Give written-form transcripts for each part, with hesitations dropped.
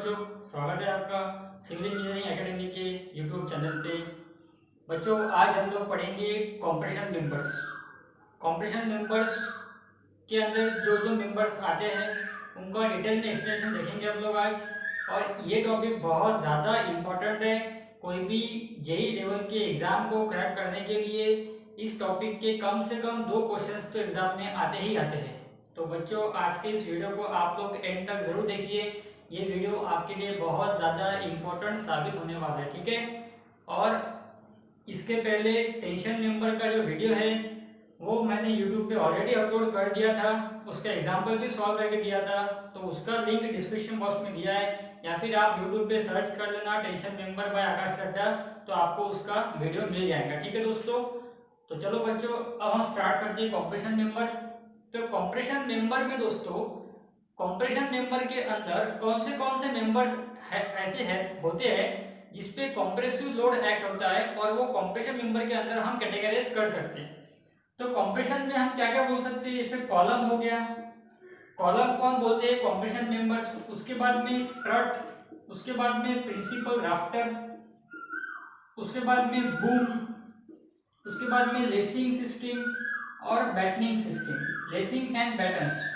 बच्चों, स्वागत है आपका सिविल इंजीनियरिंग एकेडमी के यूट्यूब चैनल पे। बच्चों, आज हम लोग पढ़ेंगे कॉम्प्रेशन मेंबर्स। कॉम्प्रेशन मेंबर्स के अंदर जो जो मेंबर्स आते हैं उनका डिटेल में एक्सप्लेनेशन देखेंगे हम लोग आज। और ये टॉपिक बहुत ज़्यादा इम्पोर्टेंट है। कोई भी जेई लेवल के एग्ज़ाम को क्रैक करने के लिए इस टॉपिक के कम से कम 2 क्वेश्चंस तो एग्ज़ाम में आते ही आते हैं। तो बच्चों, आज के इस वीडियो को आप लोग एंड तक ज़रूर देखिए। ये वीडियो आपके लिए बहुत ज़्यादा इम्पोर्टेंट साबित होने वाला है, ठीक है। और इसके पहले टेंशन मेंबर का जो वीडियो है वो मैंने यूट्यूब पे ऑलरेडी अपलोड कर दिया था। उसका एग्जाम्पल भी सॉल्व करके दिया था, तो उसका लिंक डिस्क्रिप्शन बॉक्स में दिया है, या फिर आप यूट्यूब पे सर्च कर लेना टेंशन मेंबर बाय आकाश चड्ढा, तो आपको उसका वीडियो मिल जाएगा, ठीक है दोस्तों। तो चलो बच्चों, अब हम स्टार्ट करते हैं कॉम्प्रेशन मेंबर। तो कॉम्प्रेशन मेंबर में दोस्तों, कॉम्प्रेशन मेंबर के अंदर कौन से मेंबर्स ऐसे है होते हैं जिसपे कॉम्प्रेसिव लोड एक्ट होता है, और वो कॉम्प्रेशन मेंबर के अंदर हम कैटेगराइज कर सकते हैं। तो कॉम्प्रेशन में हम क्या क्या बोल सकते हैं, जैसे कॉलम हो गया, कॉलम को हम बोलते हैं कॉम्प्रेशन मेंबर्स। उसके बाद में स्ट्रट, उसके बाद में प्रिंसिपल राफ्टर, उसके बाद में बूम, उसके बाद में लेसिंग सिस्टम और बैटनिंग सिस्टम, लेसिंग एंड बैटन्स।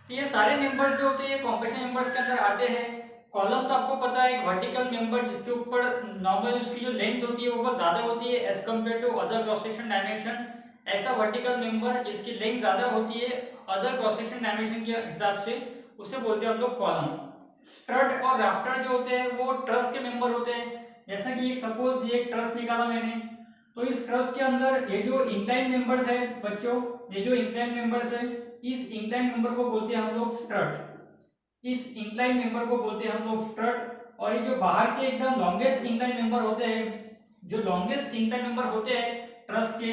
तो ये सारे मेंबर्स जो होते हैं कॉम्प्रेशन मेंबर्स के अंदर आते हैं। कॉलम तो आपको पता है, एक वर्टिकल मेंबर जिसके ऊपर नॉर्मल उसकी जो लेंथ होती है वो बहुत ज्यादा होती है as compare to other cross section dimension. ऐसा वर्टिकल मेंबर जिसकी लेंथ ज्यादा होती है अदर क्रॉस सेक्शन डायमेंशन के हिसाब से, उसे बोलते हैं हम लोग कॉलम। स्ट्रट और राफ्टर जो होते हैं वो ट्रस के मेंबर होते हैं। जैसा कि एक सपोज ये एक ट्रस निकाला मैंने, तो इस ट्रस के अंदर ये जो इंक्लाइन मेंबर्स है बच्चों, ये जो इंक्लाइन मेंबर्स है, इस इंक्लाइन मेंबर को बोलते हैं हम लोग स्ट्रट। इस इंक्लाइन मेंबर को बोलते हैं हम लोग स्ट्रट। और ये जो बाहर के एकदम लॉन्गेस्ट इंक्लाइन मेंबर होते हैं, जो लॉन्गेस्ट इंक्लाइन मेंबर होते हैं ट्रस के,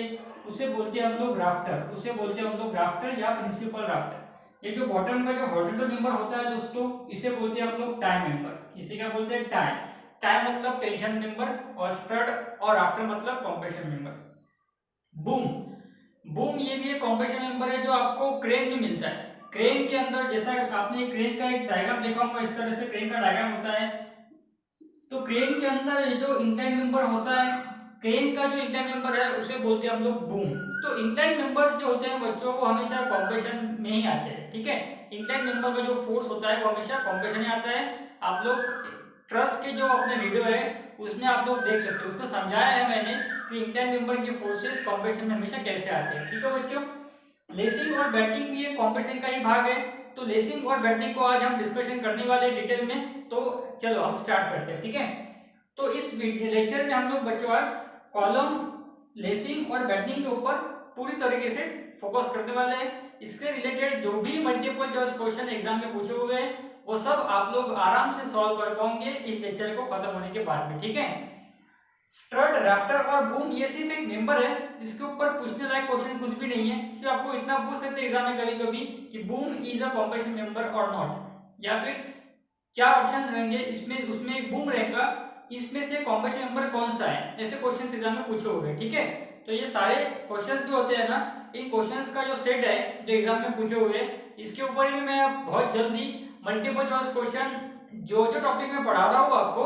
उसे बोलते हैं हम लोग राफ्टर। उसे बोलते हैं हम लोग राफ्टर या प्रिंसिपल राफ्टर। ये जो बॉटम का जो हॉरिजॉन्टल मेंबर होता है दोस्तों, इसे बोलते हैं हम लोग टाई मेंबर। इसे क्या बोलते हैं, टाई। टाई मतलब टेंशन मेंबर, और स्ट्रट और राफ्टर मतलब कॉम्प्रेशन मेंबर। बूम, बूम ये भी एक कॉम्प्रेशन मेंबर है जो आपको क्रेन में मिलता है। क्रेन के अंदर, जैसा आपने क्रेन का एक डायग्राम देखा होगा, इस तरह से क्रेन का डायग्राम होता है। तो क्रेन के अंदर ये जो इंक्लाइन मेंबर होता है, क्रेन का जो इंक्लाइन मेंबर है उसे बोलते हैं हम लोग बूम। तो इंक्लाइन मेंबर्स जो होते हैं बच्चों, वो हमेशा कॉम्प्रेशन में ही आते हैं, ठीक है। इंक्लाइन मेंबर का जो फोर्स होता है वो हमेशा कॉम्प्रेशन में आता है। आप लोग ट्रस के जो अपने वीडियो है उसमें आप लोग देख सकते हो, उसमें समझाया है मैंने कि इंक्लाइन मेंबर के फोर्सेस कॉम्प्रेशन में हमेशा कैसे आते हैं, ठीक है बच्चों। लेसिंग और बेंडिंग भी एक कॉम्प्रेशन का ही भाग है। तो लेसिंग और बेंडिंग को आज हम डिस्कशन करने वाले हैं डिटेल में। तो चलो हम स्टार्ट करते हैं, ठीक है। तो इस लेक्चर में हम लोग बच्चों आज कॉलम, लेसिंग और बेंडिंग के ऊपर पूरी तरीके से फोकस करने वाले हैं। इसके रिलेटेड जो भी मल्टीपल चॉइस क्वेश्चन एग्जाम में पूछे हुए हैं वो सब आप लोग आराम से सॉल्व कर पाओगे इस लेक्चर को खत्म होने के बाद में, ठीक है। स्ट्रट, राफ्टर और बूम ये सिर्फ एक मेंबर है, इसके ऊपर पूछने लायक क्वेश्चन कुछ भी नहीं है। सिर्फ आपको इतना पूछ सकते हैं एग्जाम में कभी कभी कि boom is a compression member और नॉट, या फिर 4 ऑप्शंस रहेंगे, इसमें उसमें एक बूम रहेगा, इसमें से कॉम्प्रेशन मेंबर कौन सा है, ऐसे क्वेश्चंस एग्जाम में पूछे हुए, ठीक है। तो ये सारे क्वेश्चंस जो होते हैं ना, इन क्वेश्चंस का जो सेट है जो एग्जाम में पूछे हुए हैं, इसके ऊपर ही मैं बहुत जल्दी मल्टीपल चॉइस क्वेश्चन जो जो टॉपिक में पढ़ा रहा हूँ आपको,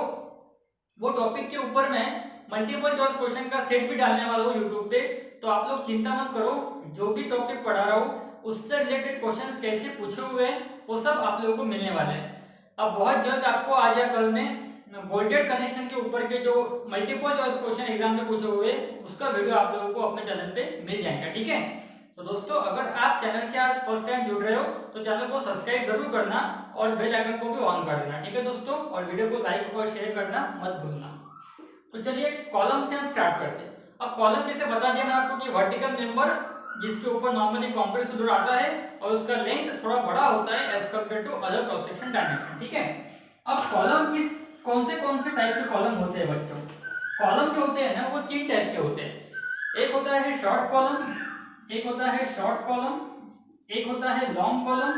वो टॉपिक के ऊपर मैं मल्टीपल चॉइस क्वेश्चन का सेट भी डालने वाला हूँ यूट्यूब पे। तो आप लोग चिंता मत करो, जो भी टॉपिक पढ़ा रहा हूँ उससे रिलेटेड क्वेश्चंस कैसे पूछे हुए हैं वो सब आप लोगों को मिलने वाले हैं। अब बहुत जल्द आपको आज या कल में बोल्टेड कनेक्शन के ऊपर के जो मल्टीपल चॉइस क्वेश्चन एग्जाम में पूछे हुए उसका वीडियो आप लोगों को अपने चैनल पे मिल जाएगा, ठीक है। तो दोस्तों, अगर आप चैनल से आज फर्स्ट टाइम जुड़ रहे हो तो चैनल को सब्सक्राइब जरूर करना और बेल आइकन को भी ऑन कर देना, ठीक है दोस्तों। और वीडियो को लाइक और शेयर करना मत भूलना। तो चलिए कॉलम से हम स्टार्ट करते हैं। अब कॉलम जैसे बता दिया मैं आपको कि वर्टिकल मेंबर जिसके ऊपर नॉर्मली कॉम्प्रेसिव लोड आता है और उसका लेंथ थोड़ा बड़ा होता है as compare to other cross section dimension, ठीक है। अब कॉलम किस कौन से टाइप के कॉलम होते हैं बच्चों, कॉलम जो होते हैं ना वो 3 टाइप के होते हैं। एक होता है शॉर्ट कॉलम, एक होता है शॉर्ट कॉलम, एक होता है लॉन्ग कॉलम,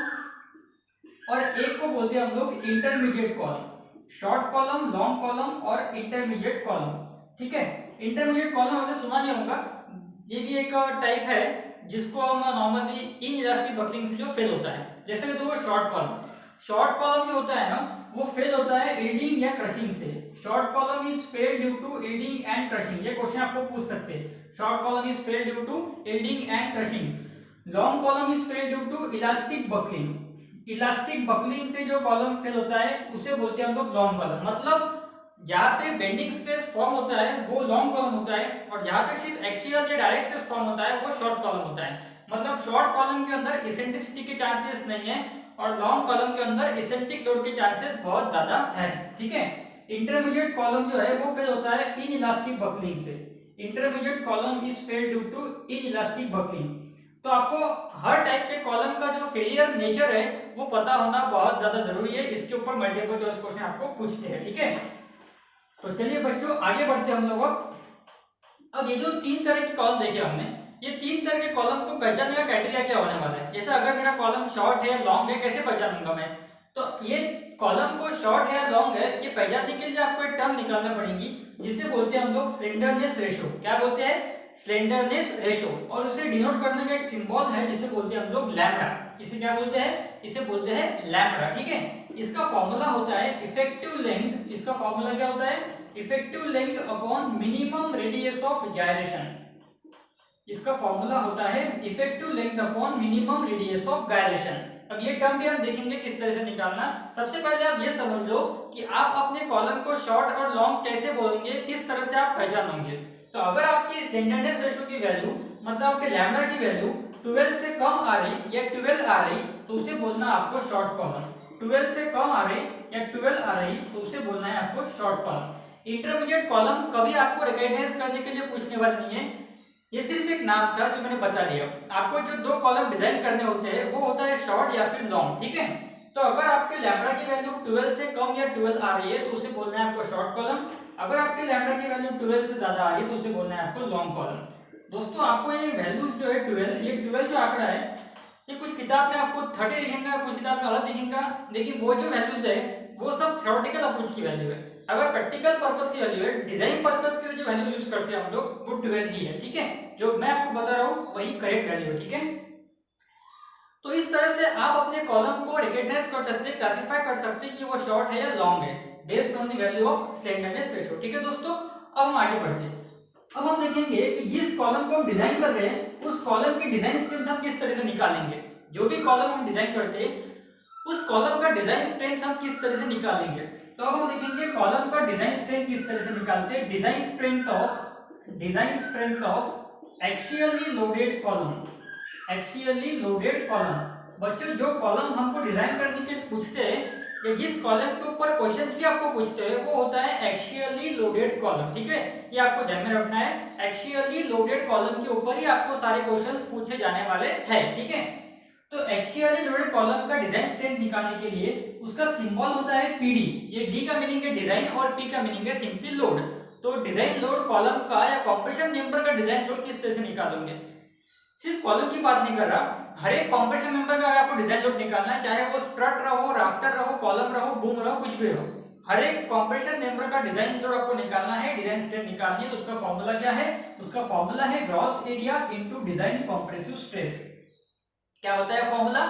और एक को बोलते हैं हम लोग intermediate column. Short column, long column और इंटरमीडिएट कॉलम, ठीक है। इंटरमीडिएट कॉलम आपने सुना नहीं होगा, ये भी एक टाइप है जिसको हम नॉर्मली इनइलास्टिक बकलिंग से जो फेल होता है। जैसे कि देखो शॉर्ट कॉलम, शॉर्ट कॉलम जो होता है ना वो फेल होता है ईल्डिंग या क्रशिंग से। Short column is fail due to yielding and crushing, ये क्वेश्चन आपको पूछ सकते हैं। Short column is fail due to yielding and crushing. Long column is fail due to elastic buckling. Elastic buckling से जो column fail होता है उसे बोलते हैं हम लोग लॉन्ग कॉलम। मतलब जहाँ पे बेंडिंग स्ट्रेस फॉर्म होता है वो लॉन्ग कॉलम होता है, और जहाँ पे सिर्फ एक्सियल या डायरेक्ट स्ट्रेस फॉर्म होता है वो शॉर्ट कॉलम होता है। मतलब शॉर्ट कॉलम के अंदर इसेंट्रिसिटी के चांसेस नहीं है, और लॉन्ग कॉलम के अंदर इसेंट्रिक लोड के चांसेस बहुत ज्यादा है। ठीक है। इंटरमीडिएट कॉलम जो है वो फेल होता है इन इलास्टिक बकलिंग से। Intermediate column is fail due to inelastic buckling. तो आपको हर टाइप के कॉलम का जो फेलियर नेचर है वो पता होना बहुत ज्यादा जरूरी है। इसके ऊपर मल्टीपल चॉइस क्वेश्चन आपको पूछते हैं। ठीक है, तो चलिए बच्चों आगे बढ़ते हैं हम लोग। अब ये जो तीन तरह के कॉलम देखे हमने, ये तीन तरह के कॉलम को पहचानने का क्राइटेरिया क्या होने वाला है। जैसे अगर मेरा कॉलम शॉर्ट है लॉन्ग है, कैसे पहचानूंगा मैं? तो ये कॉलम को शॉर्ट है या लॉन्ग है ये पहचानने के लिए आपको एक टर्म निकालना पड़ेगी जिसे बोलते हैं हम लोग स्लेंडरनेस रेशो। क्या बोलते हैं? Slenderness ratio. और उसे डिनोट करने का एक सिंबल है जिसे बोलते हैं हम लोग लैम्डा। इसे क्या बोलते हैं? इसे बोलते हैं लैम्डा। ठीक है, इसका फॉर्मूला होता है इफेक्टिव लेंथ। इसका फॉर्मूला क्या होता है? Effective length upon minimum radius of gyration. इसका फॉर्मूला होता है effective length upon minimum radius of gyration. अब ये टर्म भी हम देखेंगे किस तरह से निकालना। सबसे पहले आप ये समझ लो कि आप अपने कॉलम को शॉर्ट और लॉन्ग कैसे बोलेंगे, किस तरह से आप पहचानोगे। तो अगर आपकी स्लेंडरनेस रेशो की वैल्यू मतलब आपके लैम्डा की वैल्यू 12 से कम आ रही या 12 आ रही तो उसे बोलना आपको शॉर्ट कॉलम। 12 से कम आ रही या 12 आ रही तो उसे बोलना है आपको शॉर्ट कॉलम। इंटरमीडिएट कॉलम कभी आपको रिकॉग्नाइज करने के लिए पूछने वाले नहीं है, ये सिर्फ एक नाम था जो मैंने बता दिया। आपको जो दो कॉलम डिजाइन करने होते हैं वो होता है शॉर्ट या फिर लॉन्ग। ठीक है, तो अगर आपके लैम्डा की वैल्यू 12 से कम या 12 आ रही है तो उसे बोलना है आपको शॉर्ट कॉलम। अगर आपके लैम्डा की वैल्यू 12 से ज्यादा आ रही है तो उसे बोलना है आपको लॉन्ग कॉलम। दोस्तों आपको ये वैल्यूज जो है 12, ये 12 जो आंकड़ा है ये कुछ किताब में आपको 30 दिखेगा, कुछ किताब में अलग दिखेगा, लेकिन वो जो वैल्यूज है वो सब थ्योरेटिकल अप्रोच की वैल्यू है। अगर प्रैक्टिकल पर्पस की वैल्यू है, डिजाइन पर्पस के लिए जो वैल्यू यूज करते हैं हम लोग वो 12 ही है। ठीक है, जो मैं आपको बता रहा हूँ वही करेक्ट वैल्यू है। ठीक है, तो इस तरह से आप अपने कॉलम को रिकॉग्नाइज कर सकते हैं, क्लासिफाई कर सकते हैं कि वो शॉर्ट है या लॉन्ग है based on the value of slenderness ratio. ठीक है दोस्तों, अब हम आगे बढ़ते हैं। अब हम देखेंगे कि जिस कॉलम को हम डिजाइन कर रहे हैं उस कॉलम की डिजाइन स्ट्रेंथ हम किस तरह से निकालेंगे। जो भी कॉलम हम डिजाइन करते हैं उस कॉलम का डिजाइन स्ट्रेंथ हम किस तरह से निकालेंगे। तो अब हम देखेंगे कॉलम का डिजाइन स्ट्रेंथ किस तरह से निकालते हैं। Design strength of axially loaded column. Axially loaded column. बच्चों जो कॉलम हमको डिजाइन करने के लिए पूछते हैं या जिस कॉलम के ऊपर क्वेश्चंस भी आपको पूछते हैं वो होता है एक्सियली लोडेड कॉलम। ठीक है, ये आपको ध्यान में रखना है। एक्सियली लोडेड कॉलम के ऊपर ही आपको सारे क्वेश्चंस पूछे जाने वाले हैं। ठीक है, तो एक्सियली लोडेड कॉलम का डिजाइन स्ट्रेंथ निकालने के लिए उसका सिंबल होता है पीडी। ये डी का मीनिंग है डिजाइन और पी का मीनिंग है सिंपली लोड। तो डिजाइन लोड कॉलम का या कंप्रेशन मेंबर का डिजाइन लोड किस तरह से निकालोगे। सिर्फ कॉलम की बात नहीं कर रहा, हर एक कंप्रेशन मेंबर का आपको डिजाइन लोड निकालना है, चाहे वो स्ट्रट रहो, राफ्टर रहो, कॉलम रहो, बूम रहो, कुछ भी रहो। हर एक कंप्रेशन मेंबर का डिजाइन लोड आपको निकालना है, डिजाइन स्ट्रेंथ निकालनी है। तो उसका फॉर्मूला क्या है? उसका फॉर्मूला है gross area into design compressive stress. क्या होता है formula?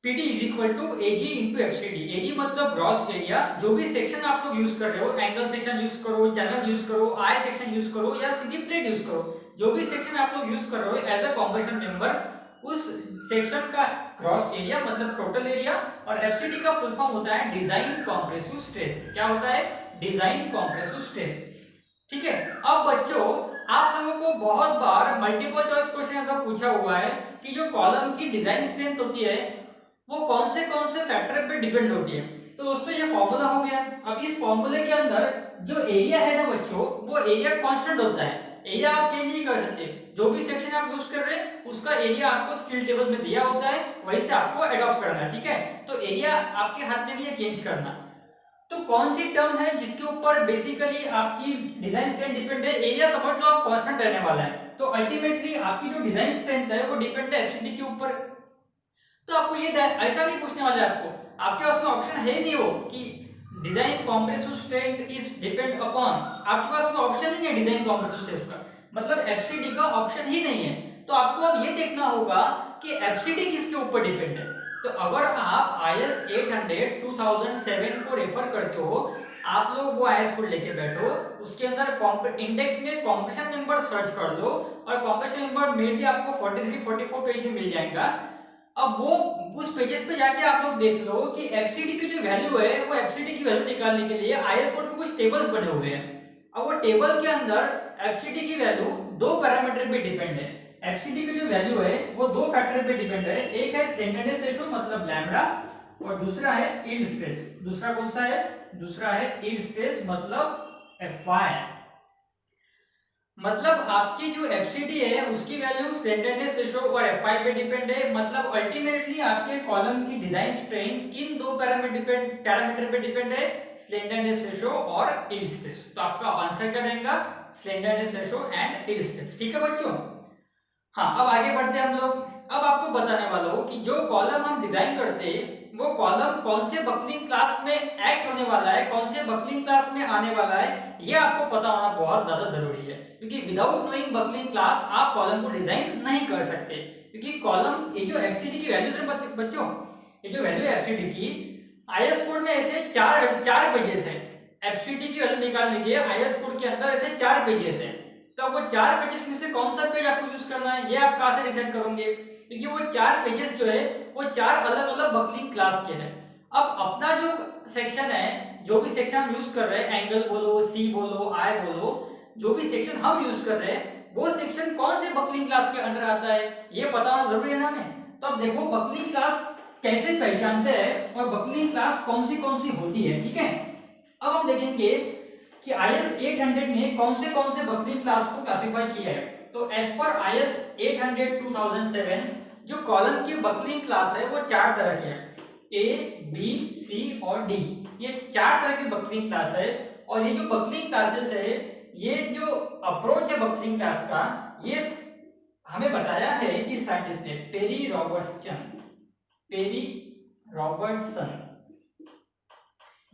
PD is equal to AG into FCD। AG मतलब ग्रॉस एरिया, जो भी सेक्शन आप लोग यूज कर रहे हो, एंगल सेक्शन यूज करो, चैनल यूज करो, आई सेक्शन यूज करो या सीधी प्लेट यूज करो, जो भी सेक्शन आप लोग यूज कर रहे हो एज अ कंप्रेशन मेंबर, उस सेक्शन का ग्रॉस एरिया मतलब टोटल एरिया, और FCD का फुल फॉर्म होता है डिजाइन कंप्रेसिव स्ट्रेस। क्या होता है? Design compressive stress. ठीक है, अब बच्चों आप लोगों को बहुत बार मल्टीपल चॉइस क्वेश्चन ऐसा पूछा हुआ है कि जो कॉलम की डिजाइन स्ट्रेंथ होती है वो कौन से फैक्टर पे डिपेंड होती है। तो दोस्तों ये फॉर्मूला हो गया। अब इस फॉर्मूले के अंदर जो एरिया है ना बच्चों, वो एरिया कांस्टेंट होता है। एरिया आप चेंज नहीं कर सकते, जो भी सेक्शन आप यूज कर रहे हैं उसका एरिया आपको स्टील टेबल में दिया होता है, वही से आपको अडॉप्ट करना है। ठीक है, तो एरिया आपके हाथ में भी है चेंज करना। तो कौन सी टर्म है जिसके ऊपर बेसिकली आपकी डिजाइन स्ट्रेंथ डिपेंड है? एरिया समझ लो आप कांस्टेंट रहने वाला है, तो अल्टीमेटली आपकी जो डिजाइन स्ट्रेंथ है वो डिपेंड है एफसीडी के ऊपर। तो आपको ये ऐसा नहीं पूछने वाले, आपके पास में ऑप्शन है नहीं हो कि design compressive strength is depend upon, आपके पास में ऑप्शन ही नहीं है डिजाइन कंप्रेसिव स्ट्रेंथ का, मतलब एफसीडी का ऑप्शन ही नहीं है। तो आपको अब ये देखना होगा कि एफसीडी किसके ऊपर डिपेंड है। तो अगर आप IS 800 2007 को रेफर करते हो, आप लोग वो IS कोड लेके बैठो, उसके अंदर इंडेक्स में कॉम्प्रेशन मेंबर सर्च कर लो और कॉम्प्रेशन मेंबर में भी आपको 43-44 पेज में मिल जाएगा। अब वो उस पेजेस पे जाके आप लोग देख लो कि एफसीडी की जो वैल्यू है, वो एफसीडी की वैल्यू निकालने के लिए IS कोड में कुछ टेबल्स बने हुए हैं। अब वो टेबल के अंदर एफसीडी की वैल्यू दो पैरामीटर पे डिपेंड है। एफसीडी की जो वैल्यू है वो दो फैक्टर पे डिपेंड है, एक है स्लेंडरनेस रेशियो मतलब लैम्बडा और दूसरा है यील्ड स्ट्रेस। दूसरा कौन सा है? दूसरा है यील्ड स्ट्रेस मतलब एफवाई। मतलब आपकी जो एफसीडी है उसकी वैल्यू स्लेंडरनेस रेशियो और एफआई पे डिपेंड है। मतलब अल्टीमेटली आपके कॉलम की डिजाइन स्ट्रेंथ किन दो पैरामीटर पे डिपेंड है? स्लेंडरनेस रेशियो और यील्ड स्ट्रेस। तो आपका आंसर क्या रहेगा? Slenderness ratio and yield stress. ठीक है बच्चों। हाँ, अब आगे बढ़ते हैं हम लोग। अब आपको बताने वाला हूँ कि जो कॉलम हम डिजाइन करते हैं वो कॉलम कौन से बकलिंग क्लास में एक्ट होने वाला है, कौन से बकलिंग क्लास में आने वाला है, ये आपको पता होना बहुत ज्यादा जरूरी है। क्योंकि विदाउट नोइंग बकलिंग क्लास आप कॉलम को डिजाइन नहीं कर सकते। क्योंकि कॉलम, ये जो एफसीडी की वैल्यूज है बच्चों, ये जो वैल्यू है एफसीडी की, आईएस कोड में ऐसे चार पेजेस है। एफसीडी की वैल्यू निकालने के आईएस कोड के अंदर ऐसे 4 पेजेस है। तो वो 4 पेजेस में से कौन सा पेज आपको यूज करना है, ये आप कहां से डिसाइड करोगे? क्योंकि वो 4 पेजेस जो है वो 4 अलग अलग बकलिंग क्लास के हैं। अब अपना जो सेक्शन है, जो भी सेक्शन हम यूज कर रहे हैं, एंगल बोलो, सी बोलो, आई बोलो, जो भी सेक्शन हम यूज कर रहे हैं वो सेक्शन कौन से बकलिंग क्लास के अंडर आता है, ये पता होना जरूरी है ना हमें। तो अब देखो बकलिंग क्लास कैसे पहचानते हैं और बकलिंग क्लास कौन सी होती है। ठीक है, अब हम देखेंगे कि IS 800 ने कौन से बकलिंग क्लास को क्लासिफाई किया है। तो एज पर IS 800 2007 जो कॉलम की बकलिंग क्लास है वो 4 तरह की है, A, B, C और D। ये 4 तरह की बकलिंग क्लास है। और ये जो बकलिंग क्लासेस है, ये जो अप्रोच है बकलिंग क्लास का, ये हमें बताया है इस साइंटिस्ट ने, पेरी रॉबर्टसन।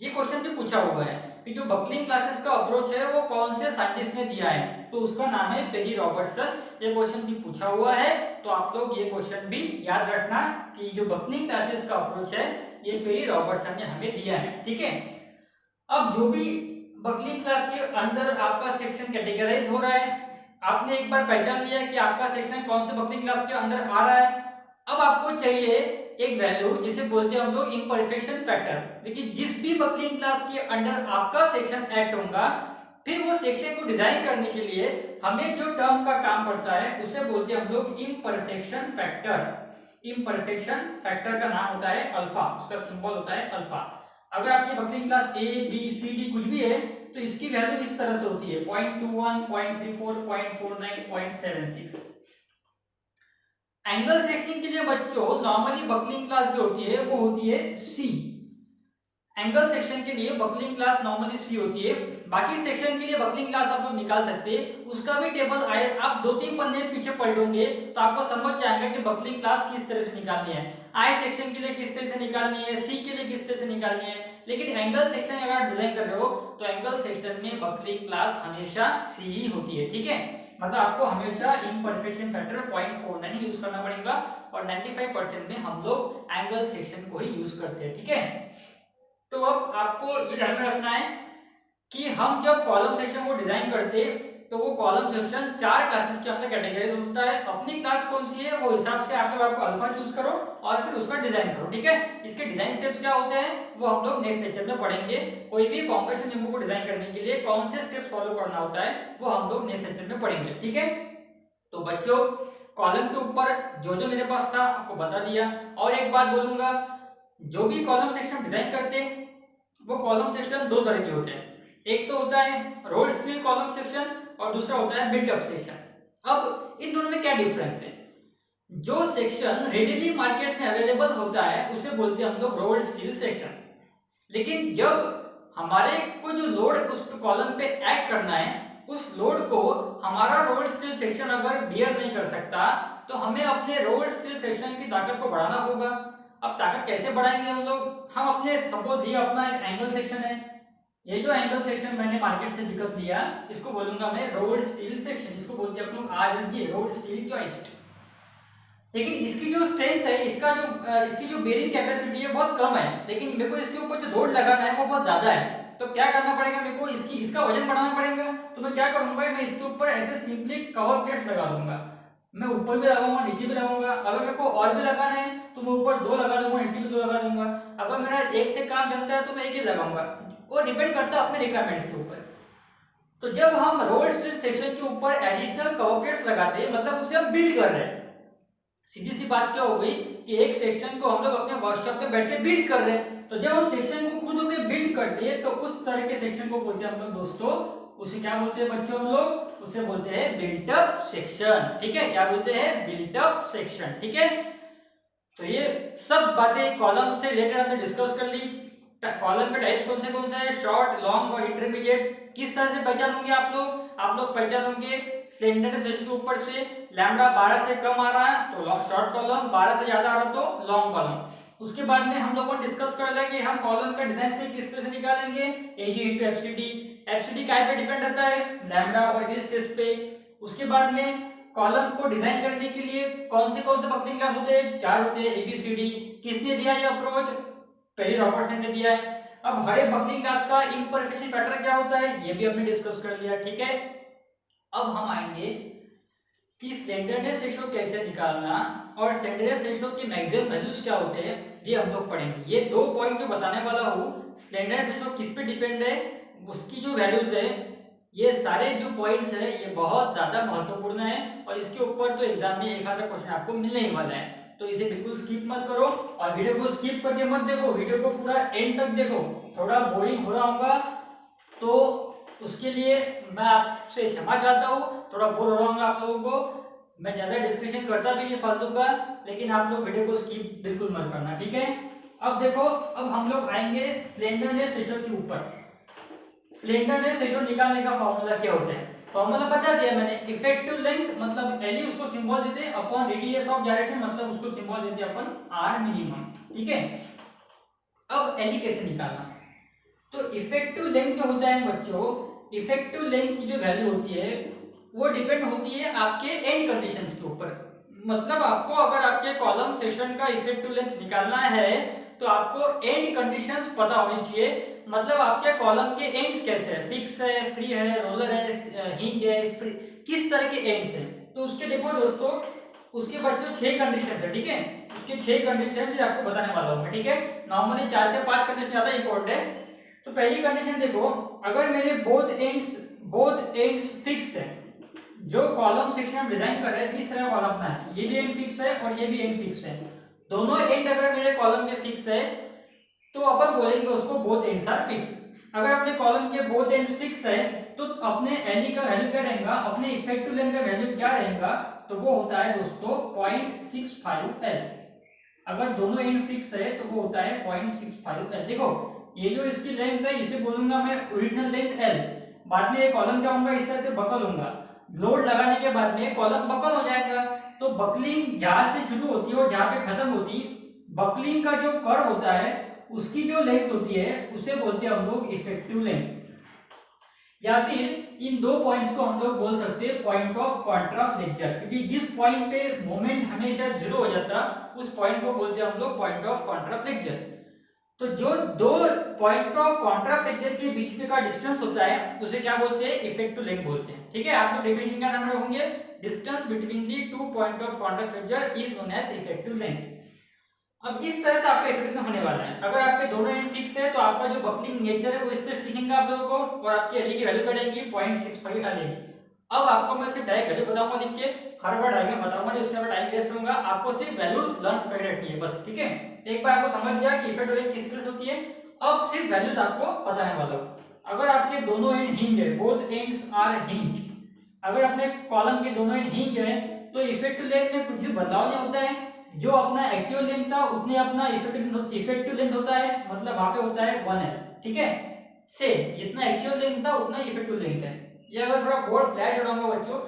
ये क्वेश्चन भी पूछा हुआ है कि जो बकलिंग क्लासेस का अप्रोच है वो कौन से साइंटिस्ट ने दिया है, तो उसका नाम है पेरी रॉबर्टसन। ये क्वेश्चन भी पूछा हुआ है, तो आप लोग ये क्वेश्चन भी याद रखना कि जो बकलिंग क्लासेस का अप्रोच है ये पेरी रॉबर्टसन ने हमें दिया है। ठीक है, अब जो भी बकलिंग क्लास के अंदर आपका सेक्शन कैटेगराइज हो रहा है, आपने एक बार पहचान लिया कि आपका सेक्शन कौन से बकलिंग क्लास के अंदर आ रहा है। अब आपको चाहिए एक वैल्यू जिसे बोलते हैं हम लोग इम्परफेक्शन फैक्टर। देखिए जिस भी बकलिंग क्लास के अंडर आपका सेक्शन एक्ट होगा, फिर वो सेक्शन को डिजाइन करने के लिए हमें जो टर्म का काम पड़ता है उसे बोलते हैं हम लोग इम्परफेक्शन फैक्टर। इम्परफेक्शन फैक्टर का नाम होता है अल्फा, उसका सिंबल होता है अल्फा। अगर आपकी buckling class A, B, C, D कुछ भी है तो इसकी वैल्यू इस तरह से होती है 0.21, 0.34, 0.49, 0.76। एंगल सेक्शन के लिए बच्चों नॉर्मली बकलिंग क्लास जो होती है वो होती है C। एंगल सेक्शन के लिए बकलिंग क्लास नॉर्मली C होती है। बाकी सेक्शन के लिए बकलिंग क्लास आप लोग निकाल सकते हैं, उसका भी टेबल आए आप 2-3 पन्ने पीछे पलटोगे तो आपको समझ जाएगा कि बकलिंग क्लास किस तरह से निकालनी है, आई सेक्शन के लिए किस तरह से निकालनी है, सी के लिए किस तरह से निकालनी है। लेकिन एंगल सेक्शन अगर आप डिजाइन कर रहे हो तो एंगल सेक्शन में बकलिंग क्लास हमेशा C ही होती है। ठीक है, मतलब आपको हमेशा इम्परफेक्शन फैक्टर 0.49 यूज करना पड़ेगा और 95% में हम लोग एंगल सेक्शन को ही यूज करते हैं। ठीक है, तो अब आपको ये ध्यान में रखना है कि हम जब कॉलम सेक्शन को डिजाइन करते हैं तो वो कॉलम सेक्शन 4 क्लासेस के अंदर कैटेगराइज होता है। अपनी क्लास कौन सी है वो हिसाब से आप लोग आपको अल्फा चूज करो और फिर उसका डिजाइन करो। ठीक है, इसके डिजाइन स्टेप्स क्या होते हैं वो हम लोग नेक्स्ट लेक्चर में पढ़ेंगे। कोई भी कॉम्प्रेशन मेमो को डिजाइन करने के लिए कौन से स्टेप्स फॉलो करना होता है वो हम लोग नेक्स्ट लेक्चर में पढ़ेंगे। ठीक है, तो बच्चों कॉलम के ऊपर जो जो मेरे पास था आपको बता दिया। और एक बात बोलूंगा, जो भी कॉलम सेक्शन डिजाइन करते हैं वो कॉलम सेक्शन 2 तरह के होते हैं। एक तो होता है रोल्ड स्टील कॉलम सेक्शन और दूसरा होता है बिल्ट अप सेक्शन। अब इन दोनों में क्या डिफरेंस है? जो सेक्शन रेडीली मार्केट में अवेलेबल होता है उसे बोलते हैं हम लोग रोल्ड स्टील सेक्शन। लेकिन जब हमारे को जो लोड उस कॉलम पे ऐड करना है, उस लोड को हमारा रोल्ड स्टील सेक्शन अगर बियर नहीं कर सकता तो हमें अपने रोल्ड स्टील सेक्शन की ताकत को बढ़ाना होगा। अब ताकत कैसे बढ़ाएंगे हम लोग? हम अपने सपोज ये अपना एक एंगल सेक्शन है, ये जो एंगल सेक्शन मैंने मार्केट से विकत लिया इसको बोलूंगा मैं रोल्ड स्टील सेक्शन। इसको बोलते हैं हम लोग RSJ, रोल्ड स्टील जॉइस्ट। लेकिन इसकी जो स्ट्रेंथ है, इसकी जो बेरिंग कैपेसिटी है बहुत कम है, लेकिन मेरे को इसके ऊपर जो लोड लगाना है वो बहुत ज्यादा है। तो क्या करना पड़ेगा मेरे को, इसका वजन बढ़ाना पड़ेगा। तो मैं क्या करूंगा, मैं इसके ऊपर ऐसे सिंपली कवर प्लेट्स लगा दूंगा। मैं ऊपर भी लगाऊंगा, नीचे भी लगाऊंगा। अगर मेरे को और भी लगाना है तो मैं ऊपर 2 लगा दूंगा, नीचे भी 2 लगा दूंगा। अगर मेरा एक से काम चलता है तो मैं एक ही लगाऊंगा। वो डिपेंड करता है अपने रिक्वायरमेंट्स के ऊपर। तो जब हम रोड स्टील सेक्शन के ऊपर एडिशनल कवर प्लेट्स लगाते हैं, मतलब उसे हम बिल्ड कर रहे हैं। सीधी सी बात क्या हो गई कि एक सेक्शन को हम लोग अपने वर्कशॉप में बैठ के बिल्ड कर रहे हैं। तो जब हम सेक्शन को खुद होकर बिल्ड करते हैं तो उस तरह के सेक्शन को बोलते हैं हम लोग दोस्तों, उसे क्या बोलते हैं बच्चों, हम लोग उसे बोलते हैं बिल्ट अप सेक्शन। ठीक है, क्या बोलते हैं, बिल्ट अप सेक्शन। ठीक है, तो ये सब बातें कॉलम से रिलेटेड हमने डिस्कस कर ली। कॉलम के टाइप्स कौन से है, शॉर्ट, लॉन्ग और इंटरमीडिएट। किस तरह से पहचानोगे आप लोग पहचानोगे स्लेंडरनेस रेशियो के ऊपर से। लैम्बडा 12 से कम आ रहा है तो शॉर्ट कॉलम, 12 से ज्यादा आ रहा है तो लॉन्ग कॉलम। उसके बाद में हम लोगों ने डिस्कस कर लिया कि हम कॉलम का डिजाइन से किस तरह से निकालेंगे, एजी इंटू एफसीडी। एफसीडी काय पे डिपेंड रहता है, लैम्बडा और इस टेस्ट पे। उसके बाद में कॉलम को डिजाइन करने के लिए कौन से बकलिंग क्लास होते हैं, 4 होते हैं, एबीसीडी। किसने दिया ये अप्रोच, पेरी रॉबर्टसन ने दिया है। अब हर एक बकलिंग क्लास का इम्परफेक्शन पैटर्न क्या होता है ये भी हमने डिस्कस कर लिया। ठीक है, अब हम आएंगे कि स्लेंडरनेस रेशियो कैसे निकालना और स्लेंडरनेस रेशियो के मैक्सिमम वैल्यूज क्या होते हैं ये हम लोग पढ़ेंगे। ये 2 पॉइंट जो बताने वाला हूँ, स्लेंडरनेस रेशियो किस पे डिपेंड है, उसकी जो वैल्यूज है, ये सारे जो पॉइंट्स है ये बहुत ज्यादा महत्वपूर्ण है। और इसके ऊपर तो एग्जाम में एक आधा क्वेश्चन आपको मिलने ही वाला है। तो इसे बिल्कुल स्किप मत करो और वीडियो को स्किप करके मत देखो, वीडियो को पूरा एंड तक देखो। थोड़ा बोरिंग हो रहा होगा तो उसके लिए मैं आपसे क्षमा चाहता हूँ, थोड़ा बोर हो रहा हूँ आप लोगों को। मैं ज्यादा डिस्कशन करता भी नहीं फालतू का, लेकिन आप लोग वीडियो को स्किप बिल्कुल मत करना। ठीक है, अब देखो, अब हम लोग आएंगे स्लेंडरनेस रेशियो के ऊपर। स्लेंडरनेस रेशियो निकालने का फॉर्मूला क्या होता है, फॉर्मूला बता दिया मैंने। इफेक्टिव लेंथ मतलब एल, उसको सिंबल देते हैं, अपॉन रेडियस ऑफ डायरेक्शन मतलब उसको सिंबल देते हैं अपन आर मिनिमम। ठीक है, अब एल कैसे निकालना, तो इफेक्टिव लेंथ जो होता है बच्चों, इफेक्टिव लेंथ की जो वैल्यू होती है वो डिपेंड होती है आपके एंड कंडीशंस के ऊपर। मतलब आपको अगर आपके कॉलम सेक्शन का इफेक्टिव लेंथ निकालना है तो आपको एंड कंडीशंस पता होनी चाहिए। मतलब आपके कॉलम के एंड्स कैसे है, फिक्स है, फ्री है, रोलर है, हिंज है, फ्री, किस तरह के एंड्स है। तो उसके देखो दोस्तों, उसके बाद जो 6 कंडीशन है, ठीक है, उसके 6 कंडीशन आपको बताने वाला हूँ। ठीक है, नॉर्मली 4 से 5 कंडीशन ज्यादा इंपॉर्टेंट है। तो पहली कंडीशन देखो, अगर मेरे बोथ एंड्स फिक्स है, जो कॉलम सेक्शन हम डिजाइन कर रहे हैं इस तरह कॉलम अपना है, ये भी एंड फिक्स है और ये भी एंड फिक्स है, दोनों एंड अगर मेरे कॉलम के फिक्स है तो अपन बोलेंगे उसको बोथ एंड्स आर फिक्स। अगर अपने कॉलम के बोथ एंड्स फिक्स है तो अपने एल का वैल्यू क्या रहेगा, अपने इफेक्टिव लेंथ का वैल्यू क्या रहेगा, तो वो होता है दोस्तों 0.65 एल। अगर दोनों एंड फिक्स है तो वो होता है 0.65 एल। देखो ये जो इसकी लेंथ है इसे बोलूंगा मैं ओरिजिनल लेंथ एल, बाद में ये कॉलम क्या होगा, इस तरह से बकल होगा, लोड लगाने के बाद में कॉलम बकल हो जाएगा। तो बकलिंग जहां से शुरू होती है और जहां पे खत्म होती है, बकलिंग का जो कर्व होता है उसकी जो लेंथ होती है उसे बोलते हैं हम लोग इफेक्टिव लेंथ। या फिर इन 2 पॉइंट्स को हम लोग बोल सकते हैं पॉइंट ऑफ कॉन्ट्राफ्लेक्चर, क्योंकि जिस पॉइंट पे मोमेंट हमेशा जीरो हो जाता उस पॉइंट को बोलते हैं हम लोग पॉइंट ऑफ कॉन्ट्राफ्लेक्चर। तो जो 2 पॉइंट ऑफ कॉन्ट्राफ्लेक्चर के बीच में का डिस्टेंस होता है उसे क्या बोलते हैं, इफेक्टिव लेंथ बोलते हैं। ठीक है, आप लोग डेफिनेशन का नाम रखोगे, distance between the 2 point of contraflexure is known as effective length. अब इस तरह से आपका इफेक्टिव होने वाला है। अगर आपके दोनों एंड फिक्स है तो आपका जो बकलिंग नेचर है वो इस तरह से दिखेगा आप लोगों को, और आपकी एल की वैल्यू बढ़ेगी 0.65 आ जाएगी। अब आपको मैं सिर्फ डायरेक्ट वैल्यू बताऊंगा लिख के, हर बार डायग्राम बताऊंगा नहीं, उसमें टाइम वेस्ट होगा। आपको सिर्फ वैल्यूज लर्न करके रखनी है बस। ठीक है, एक बार आपको समझ गया कि इफेक्टिव लेंथ किस तरह से होती है, अब सिर्फ वैल्यूज आपको बताने वाला हूं। अगर आपके दोनों एंड हिंज है, बोथ एंड्स आर हिंज, अगर अपने कॉलम के दोनों एंड हिंज है तो इफेक्टिव लेंथ में कुछ भी बदलाव नहीं होता है। जो अपना एक्चुअल लेंथ था उतने अपना इफेक्टिव लेंथ होता है, मतलब वहां पे होता है 1 एल। ठीक है, सेम जितना एक्चुअल लेंथ था उतना इफेक्टिव लेंथ है। ये अगर थोड़ा बोर्ड फ्लैश हो रहा होगा बच्चों,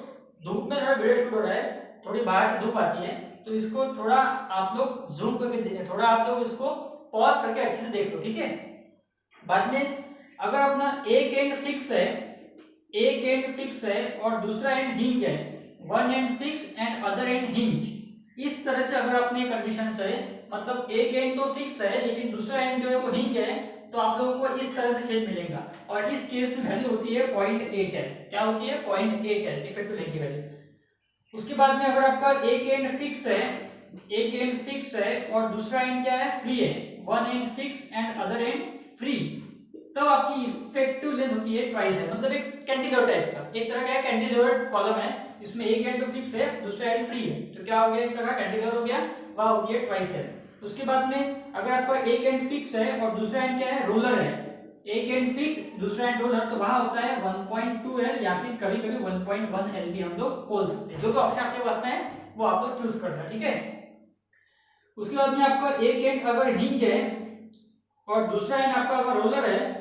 धूप में थोड़ा वीडियो शूट हो रहा है, थोड़ी बाहर से धूप आती है, तो इसको थोड़ा आप लोग जूम करके थोड़ा आप लोग इसको पॉज करके अच्छे से देख लो। ठीक है, बाद में अगर अपना एक एंड फिक्स है, और दूसरा एंड हिंज है, one and fix and other and hinge, इस तरह से अगर अपने कंडीशन है, मतलब एक एंड तो फिक्स है लेकिन दूसरा एंड जो है वो हिंज है, तो आप लोगों को इस तरह से शेप मिलेगा। और इस केस में वैल्यू होती है 0.8L। क्या होती है? 0.8L इफेक्टिव लेंथ की वैल्यू। उसके बाद में अगर आपका एक एंड फिक्स है, एक एंड फिक्स है और दूसरा एंड क्या है? फ्री है, one and fix and other and free, तब आपकी इफेक्टिव लेंथ होती है ट्वाइस है। मतलब एक कैंटिलीवर टाइप का, एक तरह का कैंटिलीवर कॉलम है, इसमें एक एंड तो फिक्स है, दूसरा एंड फ्री है, तो क्या हो गया? एक तरह का कैंटिलीवर हो गया, वह होती है ट्वाइस है। उसके बाद में अगर आपका एक एंड फिक्स है और दूसरा एंड क्या है? रोलर है, एक एंड फिक्स दूसरा एंड रोलर, तो वहां होता है 1.2L या फिर कभी कभी 1.1L भी हम लोग बोल सकते हैं। जो भी ऑप्शन आपके पास में है वो आप लोग चूज करना है, ठीक है। उसके बाद में आपका एक एंड अगर हिंज है और दूसरा एंड आपका अगर रोलर है,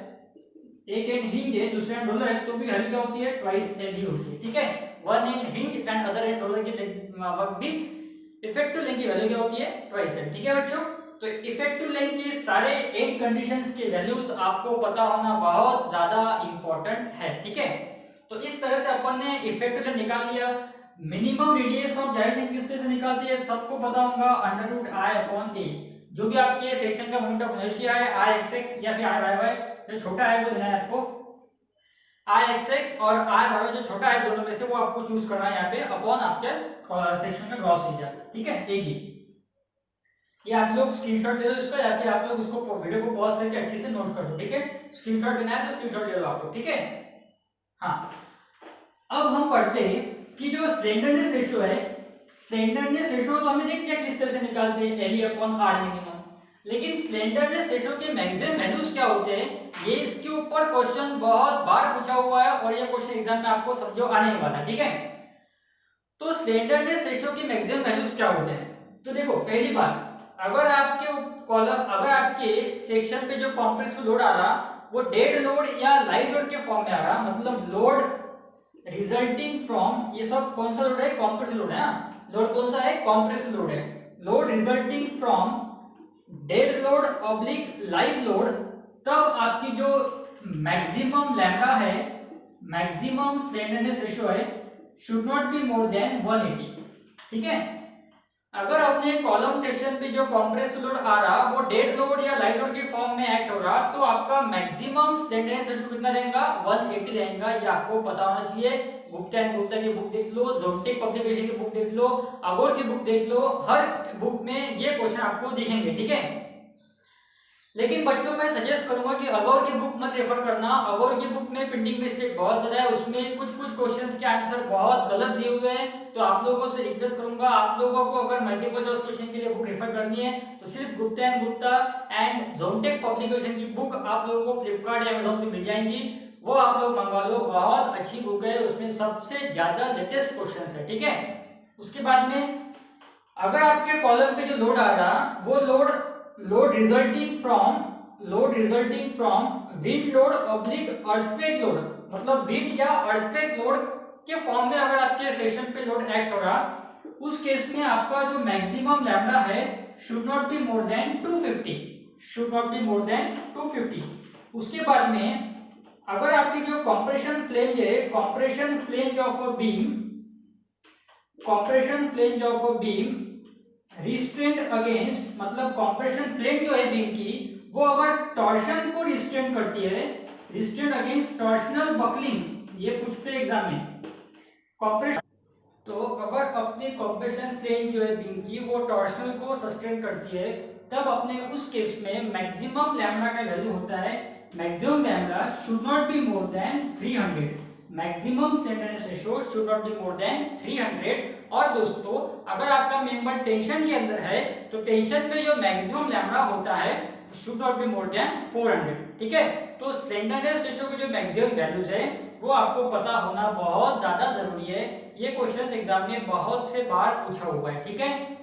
एक एंड हिंज है दूसरा एंड रोलर है, तो भी वैल्यू क्या होती है? ट्वाइस एल ही होती है, ठीक है। One and hinge and other and roller की वक्त भी इफेक्टिव लेंथ की वैल्यू क्या होती है? ट्वाइस एल, ठीक है बच्चों। तो इफेक्टिव लेंथ के सारे एंड कंडीशंस के वैल्यूज आपको पता होना बहुत ज्यादा इंपॉर्टेंट है, ठीक है। तो इस तरह से अपन ने इफेक्टिव लेंथ निकाल लिया। मिनिमम रेडियस ऑफ जाइरेशन किस तरह से निकालते हैं सबको पता होगा, √I/A। जो भी आपके सेक्शन का मोमेंट ऑफ इनर्शिया है, I(x(x) या फिर I(y)y), जो छोटा है वो लेना है आपको। I(x(x) और I(y)y) जो छोटा है दोनों में से वो आपको चूज करना है यहाँ पे अपॉन आपके सेक्शन का ग्रॉस एरिया, ठीक है, AG। ये आप लोग स्क्रीनशॉट ले लो इसका, या फिर आप लोग उसको वीडियो को पॉज करके अच्छे से नोट कर लो, ठीक है। स्क्रीनशॉट लेना है तो स्क्रीनशॉट ले लो आप लोग, ठीक है। हाँ, अब हम पढ़ते हैं कि जो स्लेंडरनेस रेशियो है, स्लेंडरनेस रेशियो तो हमने देख लिया किस तरह से निकालते हैं, LE/R मिनिमम। लेकिन स्लेंडरनेस रेशियो के मैक्सिमम वैल्यूज क्या होते हैं, ये इसके ऊपर क्वेश्चन बहुत बार पूछा हुआ है और ये क्वेश्चन एग्जाम में आपको समझो आने ही वाला, ठीक है। तो स्लेंडरनेस रेशियो के मैक्सिमम वैल्यूज क्या होते हैं? तो देखो, पहली बात, अगर आपके कॉलम, अगर आपके सेक्शन पे जो कॉम्प्रेसिव लोड आ रहा वो डेड लोड या लाइव लोड के फॉर्म में आ रहा, मतलब लोड रिजल्टिंग फ्रॉम, ये सब कौन सा लोड है? कॉम्प्रेसिव लोड है। लोड कौन सा है? कॉम्प्रेसिव लोड है। Load resulting from dead load oblique live load, तब आपकी जो मैक्सिमम लैम्डा है, मैक्सिमम स्लेंडरनेस रेशियो है, should not be more than 180, ठीक है। अगर अपने कॉलम सेक्शन पे जो कॉम्प्रेसिव लोड आ रहा वो डेड लोड या लाइव लोड के फॉर्म में एक्ट हो रहा, तो आपका मैक्सिमम स्लेंडरनेस रेशियो कितना रहेगा? 180 रहेगा। ये आपको पता होना चाहिए। गुप्ता एंड गुप्ता की बुक देख लो, जोंटेक पब्लिकेशन की बुक देख लो, अगोर की बुक देख लो, हर बुक में ये क्वेश्चन आपको दिखेंगे, ठीक है। लेकिन बच्चों मैं सजेस्ट करूंगा कि अगोर की बुक मत रेफर करना। अगोर की बुक में प्रिंटिंग मिस्टेक बहुत ज्यादा है, उसमें कुछ कुछ क्वेश्चंस के आंसर बहुत गलत दिए हुए हैं। तो आप लोगों से रिक्वेस्ट करूंगा, आप लोगों को अगर मल्टीपल चॉइस क्वेश्चन के लिए बुक रेफर करनी है तो सिर्फ गुप्ता एंड गुप्ता एंड जोंटेक पब्लिकेशन की बुक आप लोगों को फ्लिपकार्ट या अमेजोन पे मिल जाएंगी, वो आप लोग मंगवा लो। बहुत अच्छी बुक है, उसमें सबसे ज्यादा लेटेस्ट क्वेश्चन है, ठीक है। उसके बाद में अगर आपके कॉलम पे जो लोड आ रहा वो load resulting from wind load oblique earthquake load, मतलब विंड या अर्थक्वेक लोड के फॉर्म में अगर आपके सेक्शन पे लोड एक्ट हो रहा, उस केस में आपका जो मैक्सिमम लैम्डा है should not be more than 250, should not be more than 250। उसके बाद में अगर आपकी जो कॉम्प्रेशन फ्लेंज है, compression flange of a beam, compression flange of a beam restrained against, मतलब कॉम्प्रेशन फ्लेंज जो है बीम की वो अगर टॉर्शन को रिस्ट्रेंड करती है, रिस्ट्रेंड अगेंस्ट टॉर्शनल बकलिंग, ये पूछते हैं एग्जाम में कॉम्प्रेशन। तो अगर अपनी कॉम्प्रेशन फ्लेंज जो है बीम की वो टॉर्शनल को सस्टेन करती है, तब अपने उस केस में मैक्सिमम लैम्डा का वैल्यू होता है, maximum lambda should not be more than 300, maximum slenderness ratio should not be more than 300। और दोस्तों अगर आपका मेंबर टेंशन के अंदर है तो टेंशन पे जो मैक्सिमम लैम्डा होता है should not be more than 400, ठीक है। तो स्लेंडरनेस रेशियो के जो मैक्सिमम वैल्यूज है वो आपको पता होना बहुत ज्यादा जरूरी है। ये क्वेश्चंस एग्जाम में बहुत से बार पूछा हुआ है, ठीक है।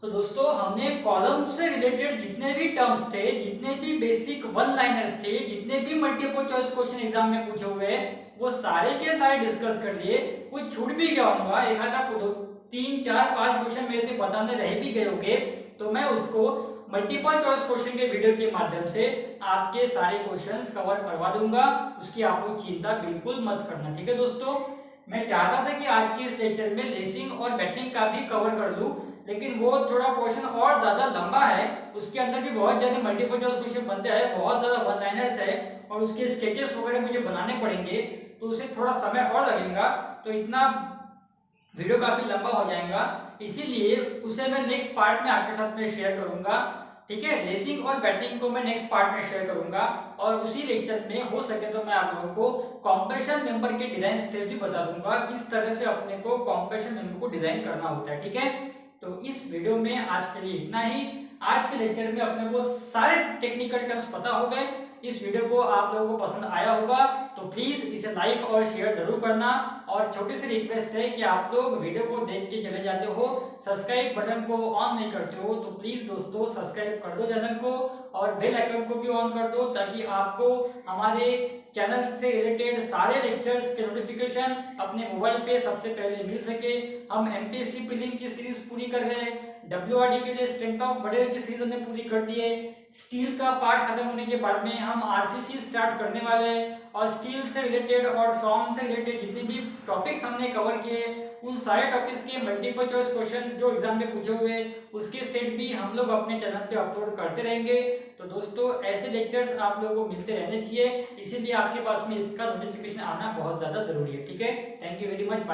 तो दोस्तों हमने कॉलम से रिलेटेड जितने भी टर्म्स थे, जितने भी बेसिक वन लाइनर्स थे, जितने भी मल्टीपल चॉइस क्वेश्चन एग्जाम में पूछे हुए हैं वो सारे के सारे डिस्कस कर लिए। कुछ छूट भी गया होगा, एक आधा दो 3 4 5 क्वेश्चन मेरे से बताने रह भी गए होंगे, तो मैं उसको मल्टीपल चॉइस क्वेश्चन के वीडियो के माध्यम से आपके सारे क्वेश्चंस कवर करवा दूंगा, उसकी आप लोग चिंता बिल्कुल मत करना, ठीक है दोस्तों। मैं चाहता था कि आज के इस लेक्चर में लेसिंग और बेटनिंग का भी कवर कर लूं, लेकिन वो थोड़ा पोर्शन और ज़्यादा लंबा है, उसके अंदर भी बहुत ज़्यादा मल्टीपल चॉइस क्वेश्चन बनते हैं, बहुत ज़्यादा वन लाइनर्स है और उसके स्केचेस वगैरह मुझे बनाने पड़ेंगे, तो उसे थोड़ा समय और लगेगा, तो इतना वीडियो काफ़ी लंबा हो जाएगा, इसीलिए उसे मैं नेक्स्ट पार्ट में आपके साथ में शेयर करूंगा। ठीक है, रेसिंग और बैटिंग को मैं नेक्स्ट पार्ट में शेयर करूंगा और उसी लेक्चर में हो सके तो मैं आप लोगों को कॉम्प्रेशन मेंबर के डिजाइन स्टेज भी बता दूंगा, किस तरह से अपने को कॉम्प्रेशन मेंबर को डिजाइन करना होता है। ठीक है, तो इस वीडियो में आज के लिए इतना ही। आज के लेक्चर में अपने को सारे टेक्निकल टर्म्स पता हो गए। इस वीडियो को आप लोगों को पसंद आया होगा तो प्लीज इसे लाइक और शेयर जरूर करना, और छोटी सी रिक्वेस्ट है कि आप लोग वीडियो को देख के चले जाते हो, सब्सक्राइब बटन को ऑन नहीं करते हो, तो प्लीज दोस्तों सब्सक्राइब कर दो चैनल को और बेल आइकन को भी ऑन कर दो, ताकि आपको हमारे चैनल से रिलेटेड सारे लेक्चर्स के नोटिफिकेशन अपने मोबाइल पे सबसे पहले मिल सके। हम एमपीएससी प्रीलिम की सीरीज पूरी कर रहे हैं, डब्ल्यूआरडी के लिए स्ट्रेंथ ऑफ बड़े की सीरीज हमने पूरी कर दी है, स्टील का पार्ट खत्म होने के बाद में हम आरसीसी स्टार्ट करने वाले हैं, और स्टील से रिलेटेड और सॉन्ग से रिलेटेड जितने भी टॉपिक्स हमने कवर किए उन सारे टॉपिक्स के मल्टीपल चॉइस क्वेश्चंस जो एग्जाम में पूछे हुए उसके सेट भी हम लोग अपने चैनल पे अपलोड करते रहेंगे। तो दोस्तों ऐसे लेक्चर्स आप लोगों को मिलते रहने चाहिए, इसीलिए आपके पास में इसका नोटिफिकेशन आना बहुत ज़्यादा जरूरी है। ठीक है, थैंक यू वेरी मच।